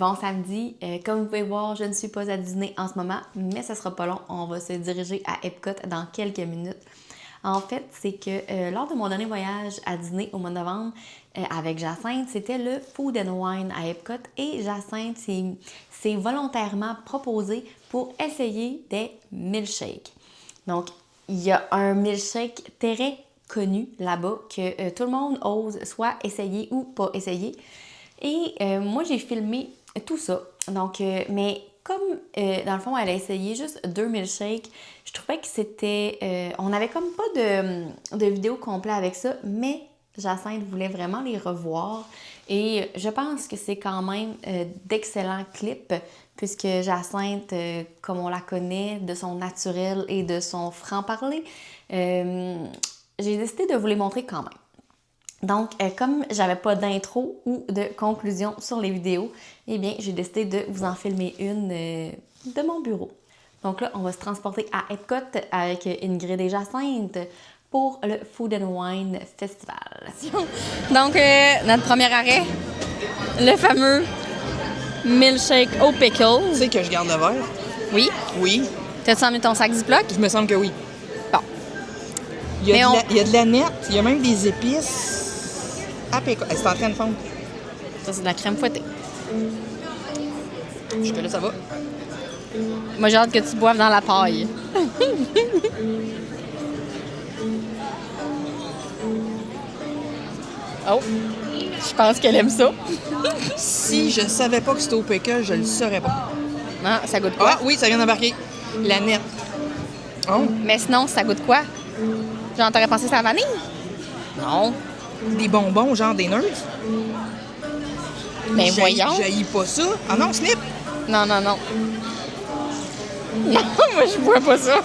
bon samedi. Comme vous pouvez voir, je ne suis pas à Disney en ce moment, mais ça sera pas long. On va se diriger à Epcot dans quelques minutes. En fait, c'est que lors de mon dernier voyage à Disney au mois de novembre avec Jacinthe, c'était le Food and Wine à Epcot et Jacinthe s'est volontairement proposé pour essayer des milkshakes. Donc, il y a un milkshake très connu là-bas que tout le monde ose soit essayer ou pas essayer. Et moi, j'ai filmé tout ça. Donc, mais comme dans le fond, elle a essayé juste 2 milkshakes, je trouvais que c'était... on n'avait comme pas de vidéo complète avec ça, mais Jacinthe voulait vraiment les revoir. Et je pense que c'est quand même d'excellents clips, puisque Jacinthe, comme on la connaît, de son naturel et de son franc-parler, j'ai décidé de vous les montrer quand même. Donc, comme j'avais pas d'intro ou de conclusion sur les vidéos, eh bien, j'ai décidé de vous en filmer une de mon bureau. Donc là, on va se transporter à Epcot avec Ingrid et Jacinthe pour le Food and Wine Festival. Donc, notre premier arrêt, le fameux milkshake au pickle. Tu sais que je garde le verre? Oui. Oui. T'as-tu emmené ton sac Ziploc? Il me semble que oui. Bon. Il y a de la nette, il y a même des épices. Ah, pickle. C'est en train de fondre. Ça, c'est de la crème fouettée. Jusque-là, ça va. Moi, j'ai hâte que tu boives dans la paille. Oh! Je pense qu'elle aime ça. Si je savais pas que c'était au pickle, je le saurais pas. Ah, ça goûte quoi? Ah oui, ça vient d'embarquer. La nette. Oh. Mais sinon, ça goûte quoi? Genre, t'aurais pensé que c'est la vanille? Non. Des bonbons, genre des nerds. Mais voyons. J'haïs pas ça. Ah non, snip. Non. Non, moi, je bois pas ça.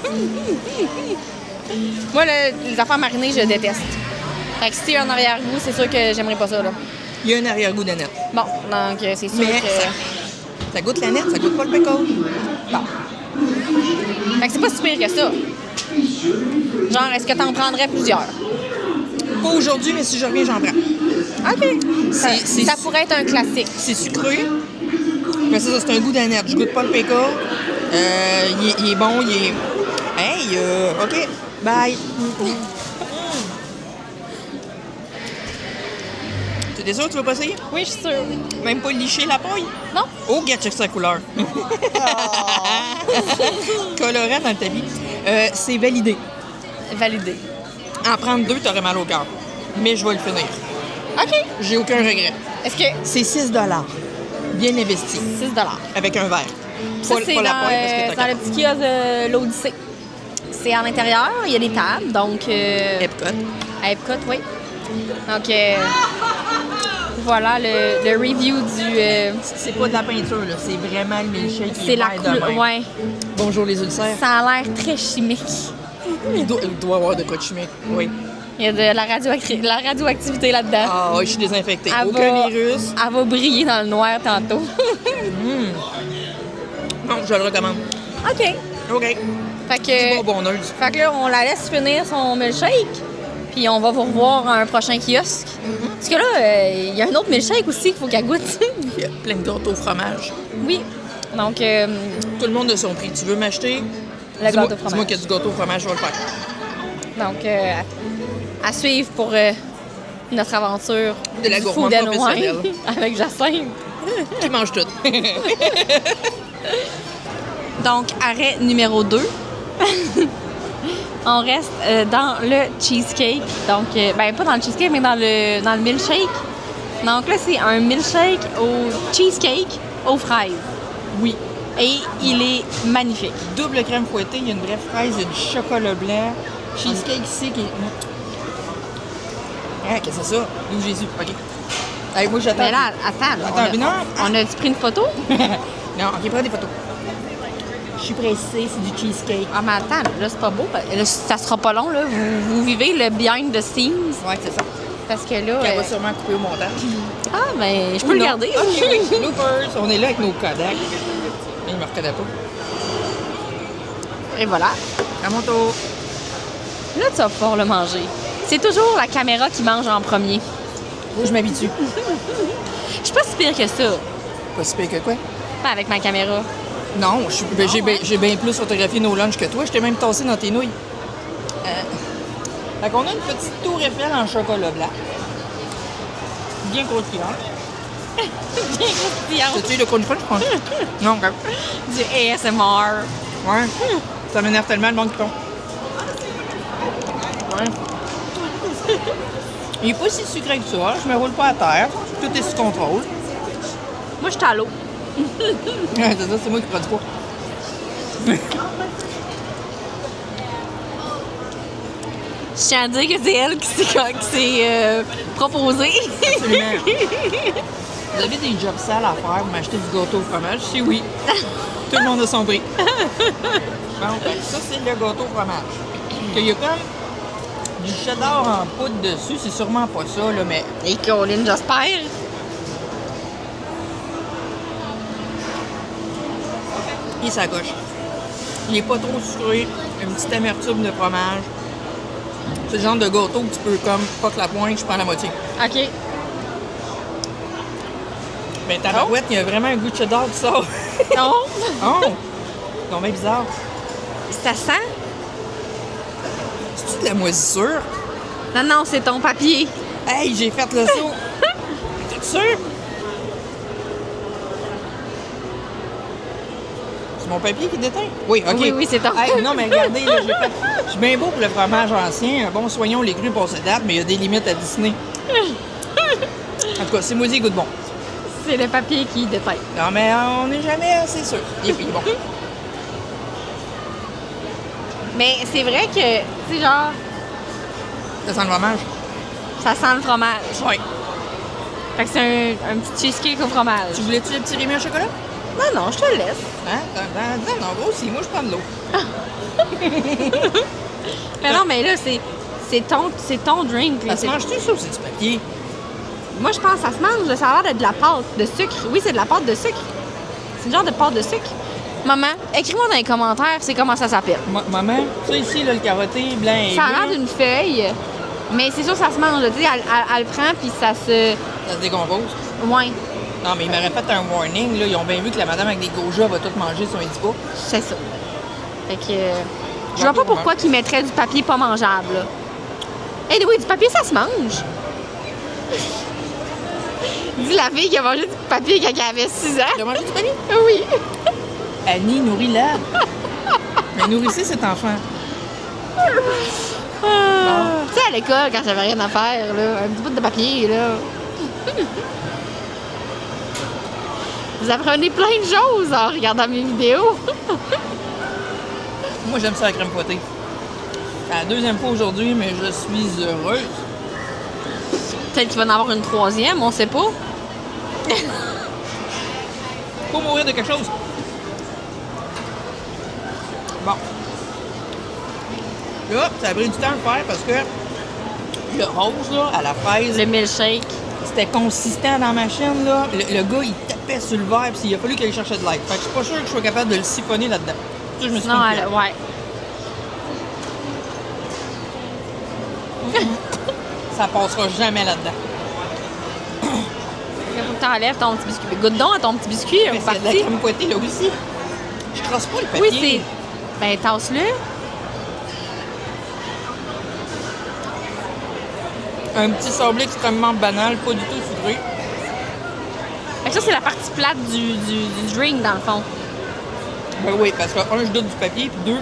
Moi, les affaires marinées, je déteste. Fait que si y a un arrière-goût, c'est sûr que j'aimerais pas ça, là. Il y a un arrière-goût de nette. Bon, donc c'est sûr Mais que... ça goûte la nette, ça goûte pas le pickle. Bon. Fait que c'est pas si pire que ça. Genre, est-ce que t'en prendrais plusieurs? Pas aujourd'hui, mais si je reviens, j'en prends. OK. Ça pourrait être un classique. C'est sucré. Mais ça, c'est un goût de nette. Je goûte pas le pickle. Il est bon, il est... Hey, OK, bye. T'es sûr que tu vas pas essayer? Oui, je suis sûre. Même pas licher la paille? Non? Oh, regarde, check sa couleur. Colorant dans le tapis. C'est validé. Validé. En prendre 2, t'aurais mal au cœur. Mais je vais le finir. OK. J'ai aucun regret. Est-ce que... C'est 6 $. Bien investi. 6 $. Avec un verre. Ça, Pas c'est la dans, paille, parce que t'as dans le petit kiosque de l'Odyssée. C'est à l'intérieur, il y a des tables, donc... Epcot. À Epcot, oui. Donc, voilà le review du... C'est pas de la peinture, là. C'est vraiment le milkshake qui c'est est la vert de même. couleur, ouais. Bonjour les ulcères. Ça a l'air très chimique. Il doit avoir de quoi de chimique. Oui. Il y a de la radioactivité là-dedans. Ah oui, je suis désinfectée. Elle Aucun va- virus. Elle va briller dans le noir tantôt. Non, je le recommande. OK. OK. Fait Du que, bon nerds. fait que là, on la laisse finir son milkshake. Puis on va vous revoir à un prochain kiosque. Parce que là, il y a un autre milkshake aussi qu'il faut qu'elle goûte. Il y a plein de gâteaux au fromage. Oui. Donc, Tout le monde a son prix. Tu veux m'acheter? le gâteau au Dis-moi fromage. qu'il y a du gâteau au fromage, je vais le faire. Donc, à suivre pour notre aventure De la du gourmande Food and professionnelle. Wine avec Jacinthe. Qui mange tout. Donc, arrêt numéro 2. On reste dans le cheesecake. Donc, ben pas dans le cheesecake, mais dans le milkshake. Donc là, c'est un milkshake au cheesecake aux fraises. Oui. Et il est magnifique. Double crème fouettée, il y a une vraie fraise, il y a du chocolat blanc. Cheesecake ici qui est... Ah, qu'est-ce que c'est ça? D'où Jésus? OK. Allez, moi, j'attends. Mais là, attends, là, Attends, mais non. on a-tu pris une photo? Non, OK, prends des photos. Je suis pressée, c'est du cheesecake. Ah, mais attends, là, c'est pas beau. Là, ça sera pas long, là. Vous vivez le behind the scenes. Ouais, c'est ça. Parce que là... Qu'elle va sûrement couper au montage. Ah, ben, je peux le Non. garder. OK, oui. Bloopers. On est là avec nos Kodak. Il me reconnaît pas. Et voilà. À mon tour. Là, tu vas pouvoir le manger. C'est toujours la caméra qui mange en premier. Faut que je m'habitue. Je suis pas si pire que ça. Pas si pire que quoi? Pas avec ma caméra. Non, j'ai bien plus photographié nos lunchs que toi. Je t'ai même tassé dans tes nouilles. Fait qu'on a une petite tour Eiffel en chocolat blanc. Bien croustillante. Bien croustillant. T'as-tu le crunch crunch, je pense? Non, regarde. Du ASMR. Ouais. Ça m'énerve tellement le monde qui tombe. Ouais. Il est pas si sucré que ça. Je me roule pas à terre. Tout est sous contrôle. Moi, je suis à l'eau. Ouais, c'est ça, c'est moi qui produis pas. Je tiens à dire que c'est elle qui s'est proposée. Absolument. Vous avez des jobs sales à faire pour m'acheter du gâteau au fromage? Si oui. Tout le monde a son prix. Bon, ben, ça, c'est le gâteau au fromage. Il y a comme du cheddar en poudre dessus. C'est sûrement pas ça, là, mais... Et Caroline, j'espère. Et ça coche. Il est pas trop sucré. Une petite amertume de fromage. C'est le genre de gâteau que tu peux comme fuck la pointe, je prends la moitié. OK. Mais ta barouette, il y a vraiment un goût de cheddar qui sort. Non. Oh! Non, mais bizarre. Ça sent? C'est-tu de la moisissure? Non, non, c'est ton papier. Hey, j'ai fait le saut! T'es sûr? C'est mon papier qui déteint? Oui, OK. Oui, oui, c'est ton. Hey, non, mais regardez, là, je suis bien beau pour le fromage ancien. Bon, soignons les crues pour ces dates, mais il y a des limites à Disney. En tout cas, c'est maudit, goût de bon. C'est le papier qui déteint. Non, mais on n'est jamais assez sûr. Il est bon. Mais c'est vrai que, tu sais, genre, Ça sent le fromage? ça sent le fromage. Oui. Fait que c'est un petit cheesecake au fromage. Tu voulais-tu le petit Rémi au chocolat? Non, non, je te le laisse. Hein? Non, gros, si, moi, je prends de l'eau. Mais non, mais là, c'est ton drink. Ça se mange-tu, ça, ou c'est du papier? Moi, je pense que ça se mange. Ça a l'air d'être de la pâte de sucre. Oui, c'est de la pâte de sucre. C'est une genre de pâte de sucre. Maman, écris-moi dans les commentaires, c'est comment ça s'appelle. Maman, ça ici, là, le carotté blanc et Ça a bleu, l'air d'une feuille, mais c'est sûr que ça se mange. Tu sais, elle le prend, puis ça se... ça se décompose. Ouais, Non, mais il m'aurait fait un warning, là. Ils ont bien vu que la madame avec des gojas va tout manger son édipo. c'est ça. Fait que... je vois pas pourquoi qu'ils mettraient du papier pas mangeable, là. Eh oui, du papier, ça se mange. Dis la fille qui a mangé du papier quand elle avait 6 ans. Tu as mangé du papier? Oui. Annie, nourris-la. Mais nourrissez cet enfant. Tu sais, à l'école, quand j'avais rien à faire, là, un petit bout de papier, là. Vous apprenez plein de choses en regardant mes vidéos. Moi, j'aime ça la crème fouettée. C'est la deuxième fois aujourd'hui, mais je suis heureuse. Peut-être qu'il va en avoir une troisième, on sait pas. Faut mourir de quelque chose. Bon. Là, ça a pris du temps à le faire parce que le rose, là, à la fraise, Le milkshake. c'était consistant dans ma chaîne, là. Le gars, il tapait sur le verre, puis il a fallu qu'il cherche de l'aide. Fait que je suis pas sûr que je sois capable de le siphonner là-dedans. Ça, je me suis Non, confiée. ouais. Ça passera jamais là-dedans. Il faut que t'enlèves ton petit biscuit. Goûte donc à ton petit biscuit, Mais on c'est de la parti. crème fouettée, là aussi. Je crosse pas le papier. Oui, c'est... Ben, tasse-le. Un petit sablé extrêmement banal, pas du tout sucré. Fait que ça, c'est la partie plate du drink, dans le fond. Ben oui, parce que un, je doute du papier, puis deux,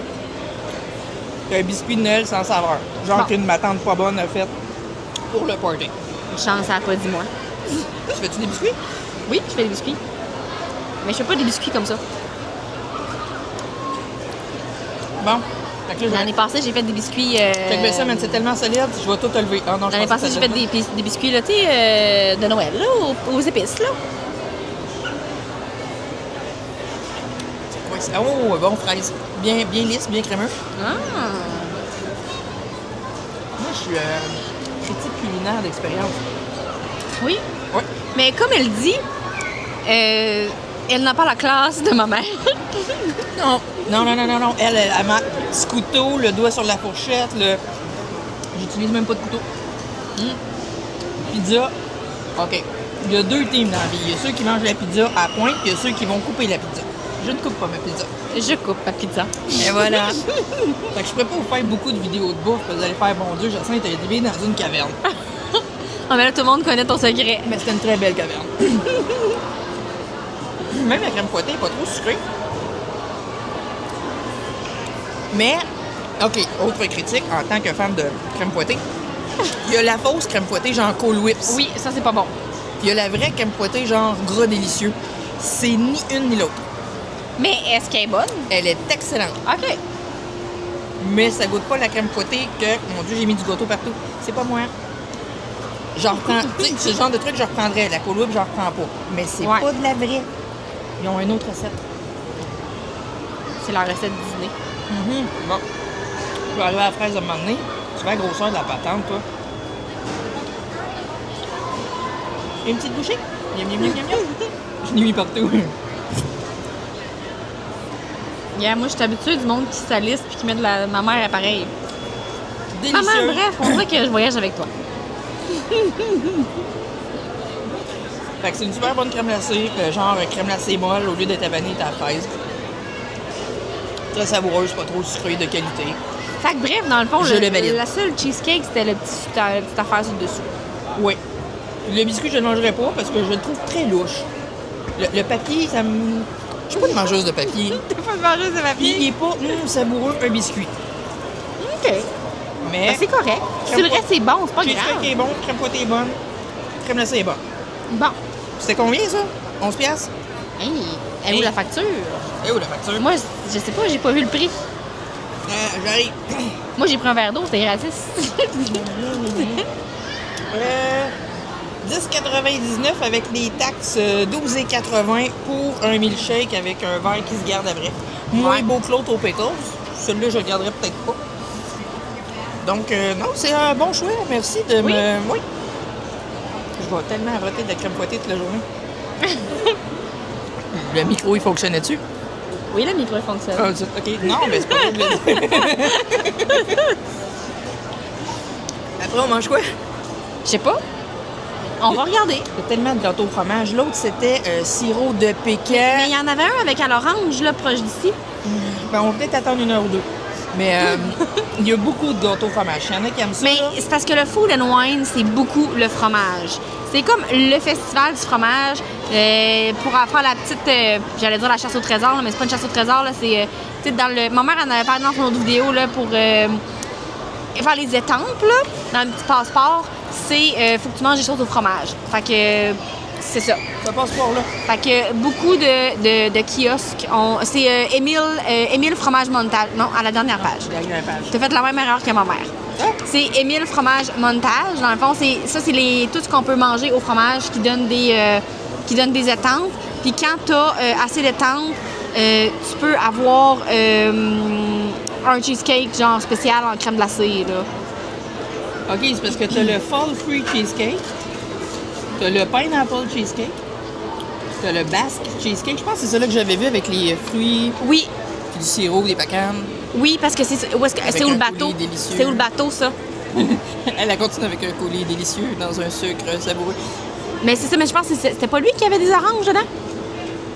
c'est un biscuit de Noël sans saveur. Genre Bon. qu'une ma tante pas bonne a fait pour le party. Une chance, ça a pas dit moi. Tu fais-tu des biscuits? Oui, je fais des biscuits. Mais je fais pas des biscuits comme ça. Bon. Fait que là, L'année passée, j'ai fait des biscuits... Fait que ben ça, man, c'est tellement solide, je vais tout te lever. Ah non, je L'année pensais passée, que j'ai ça fait allait des biscuits, là, tu sais, de Noël, là, aux épices, là. Ouais, oh, bon, fraise. Bien lisse, bien crémeux. Ah! Moi, je suis critique culinaire d'expérience. Oui. Ouais. Mais comme elle dit, elle n'a pas la classe de ma mère. Non. Elle a un petit couteau, le doigt sur la fourchette, J'utilise même pas de couteau. Pizza. OK. Il y a 2 teams dans la vie. Il y a ceux qui mangent la pizza à point, puis il y a ceux qui vont couper la pizza. Je ne coupe pas ma pizza. Je coupe ma pizza. Et voilà. Fait que je pourrais pas vous faire beaucoup de vidéos de bouffe, parce que vous allez faire, bon Dieu, Jacinthe est arrivé dans une caverne. Ah, mais là, tout le monde connaît ton secret. Mais c'était une très belle caverne. Même la crème fouettée n'est pas trop sucrée. Mais, OK, autre critique, en tant que fan de crème fouettée, il y a la fausse crème fouettée genre Cool Whips. Oui, ça, c'est pas bon. Puis il y a la vraie crème fouettée genre gras délicieux. C'est ni une ni l'autre. Mais est-ce qu'elle est bonne? Elle est excellente. OK. Mais ça goûte pas la crème fouettée que, mon Dieu, j'ai mis du gâteau partout. C'est pas moi. J'en reprends, tu sais, c'est le genre de truc que je reprendrais. La Cool Whip, j'en reprends pas. Mais c'est Ouais. pas de la vraie. Ils ont une autre recette. C'est la recette Disney. Bon. Je vais arriver à la fraise à un moment donné. Tu vois la grosseur de la patente, toi. Une petite bouchée? Miam, miam, miam, miam, miam. Je l'ai mis partout. Yeah, moi, je suis habituée du monde qui salisse puis qui met de la... Ma mère est pareille. Délicieux. Maman, bref, on dirait que je voyage avec toi. Fait que c'est une super bonne crème glacée, genre crème glacée molle, au lieu d'être vanille, t'as la fraise. Très savoureuse, pas trop sucrée, de qualité. Fait que bref, dans le fond, Je le valide. la seule cheesecake, c'était la petite affaire sur le dessus. Oui. Le biscuit, je ne le mangerai pas parce que je le trouve très louche. Le papier, ça me... Je suis pas une mangeuse de papier. T'es pas de mangeuse de Puis il papier? est pas savoureux, un biscuit. OK. Mais... Ben, c'est correct. Si le reste, c'est bon, c'est pas cheesecake grave. est bon, crème fouettée est bonne, crème glacée est bonne. Bon. C'était combien, ça? 11 piastres? Hey, elle est où Hey. la facture? Et où la facture? Moi, je sais pas, j'ai pas vu le prix. J'arrive. Moi, j'ai pris un verre d'eau, c'était gratis. 10,99 avec les taxes, 12,80 pour un milkshake avec un verre qui se garde après. Moins Ouais. beau que l'autre au pickles. Celui-là, je le garderai peut-être pas. Donc, non, c'est un bon choix. Merci de Oui. me... Oui. Je vais tellement arrêter de la crème fouettée toute la journée. Le micro, il fonctionnait dessus? Oui, le micro fonctionne. Ah, OK. Non, mais c'est pas vrai de le dire. Après, on mange quoi? Je sais pas. On va regarder. Il y a tellement de gâteaux au fromage. L'autre, c'était sirop de pécan. Mais il y en avait un avec à l'orange, là, proche d'ici. Ben, on va peut-être attendre 1 heure ou 2. Mais il y a beaucoup de gâteaux au fromage. Il y en a qui aiment ça. Mais là. c'est parce que le Food and Wine, c'est beaucoup le fromage. C'est comme le festival du fromage. Pour faire la petite, j'allais dire la chasse au trésor, là, mais c'est pas une chasse au trésor, là, c'est tu sais, dans le. Ma mère en avait parlé dans son autre vidéo là, pour faire les étampes là, dans un petit passeport. C'est faut que tu manges des choses au fromage. Fait que c'est ça. Ça passe par là. Fait que beaucoup de kiosques ont. C'est Émile Fromage Montage. Non, à la dernière page. La grimpage. T'as fait la même erreur que ma mère. Ah. C'est Émile Fromage Montage. Dans le fond, c'est tout ce qu'on peut manger au fromage qui donne des étampes. Puis quand t'as assez d'étampes, tu peux avoir un cheesecake genre spécial en crème glacée, là. OK, c'est parce que t'as le Fall Free Cheesecake, t'as le Pineapple Cheesecake, t'as le Basque Cheesecake. Je pense que c'est celui que j'avais vu avec les fruits, Oui, puis du sirop, des pecans. oui, parce que c'est où Avec c'est où un le bateau? coulis délicieux. C'est où le bateau, ça? Elle continue avec un coulis délicieux dans un sucre savoureux. Mais c'est ça, mais je pense que c'était pas lui qui avait des oranges dedans?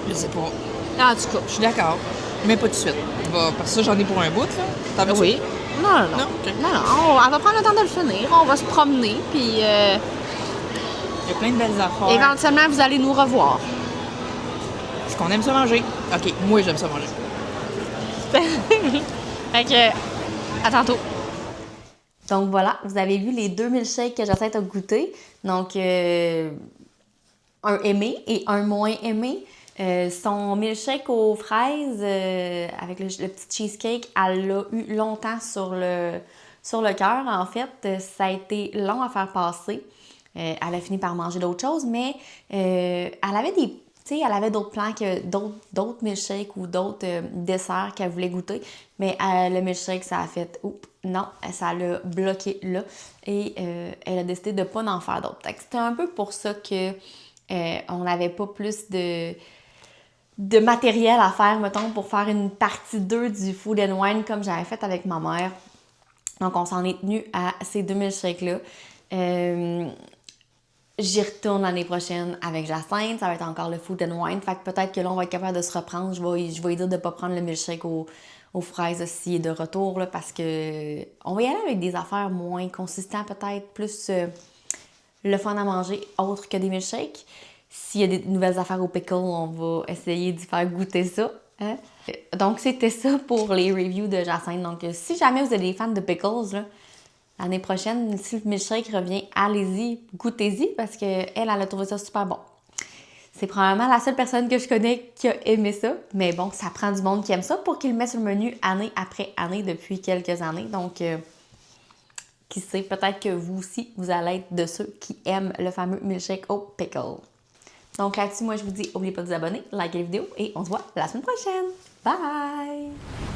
Je sais pas. Ah, en tout cas. Je suis d'accord. Mais pas tout de suite. Parce que ça, j'en ai pour un bout, là. T'en veux-tu? Oui. Non. Non, OK. Non, on va prendre le temps de le finir. On va se promener, puis Il y a plein de belles affaires. éventuellement, vous allez nous revoir. Est-ce qu'on aime ça manger? OK, moi, j'aime ça manger. Fait que, à tantôt. Donc voilà, vous avez vu les 2 milkshakes que j'essaie de goûter. Donc, un aimé et un moins aimé. Son milkshake aux fraises avec le petit cheesecake, elle l'a eu longtemps sur le cœur. En fait, ça a été long à faire passer. Elle a fini par manger d'autres choses, mais elle avait elle avait d'autres plans, d'autres milkshakes ou d'autres desserts qu'elle voulait goûter. Mais le milkshake, ça a fait non, ça l'a bloqué là. Et elle a décidé de ne pas en faire d'autres. C'était un peu pour ça que on n'avait pas plus de matériel à faire, mettons, pour faire une partie 2 du Food and Wine comme j'avais fait avec ma mère. Donc, on s'en est tenu à ces 2 milkshakes-là. j'y retourne l'année prochaine avec Jacinthe, ça va être encore le food and wine. Fait que peut-être que là, on va être capable de se reprendre. Je vais lui dire de ne pas prendre le milkshake aux fraises s'il est de retour, là, parce que on va y aller avec des affaires moins consistantes, peut-être plus le fun à manger, autre que des milkshakes. S'il y a des nouvelles affaires au pickle, on va essayer d'y faire goûter ça. Hein? Donc, c'était ça pour les reviews de Jacinthe. Donc, si jamais vous êtes des fans de pickles, là, l'année prochaine, si le milkshake revient, allez-y, goûtez-y, parce qu'elle a trouvé ça super bon. C'est probablement la seule personne que je connais qui a aimé ça, mais bon, ça prend du monde qui aime ça pour qu'il le mette sur le menu année après année depuis quelques années. Donc, qui sait, peut-être que vous aussi, vous allez être de ceux qui aiment le fameux milkshake au pickle. Donc là-dessus, moi, je vous dis, n'oubliez pas de vous abonner, likez la vidéo et on se voit la semaine prochaine. Bye!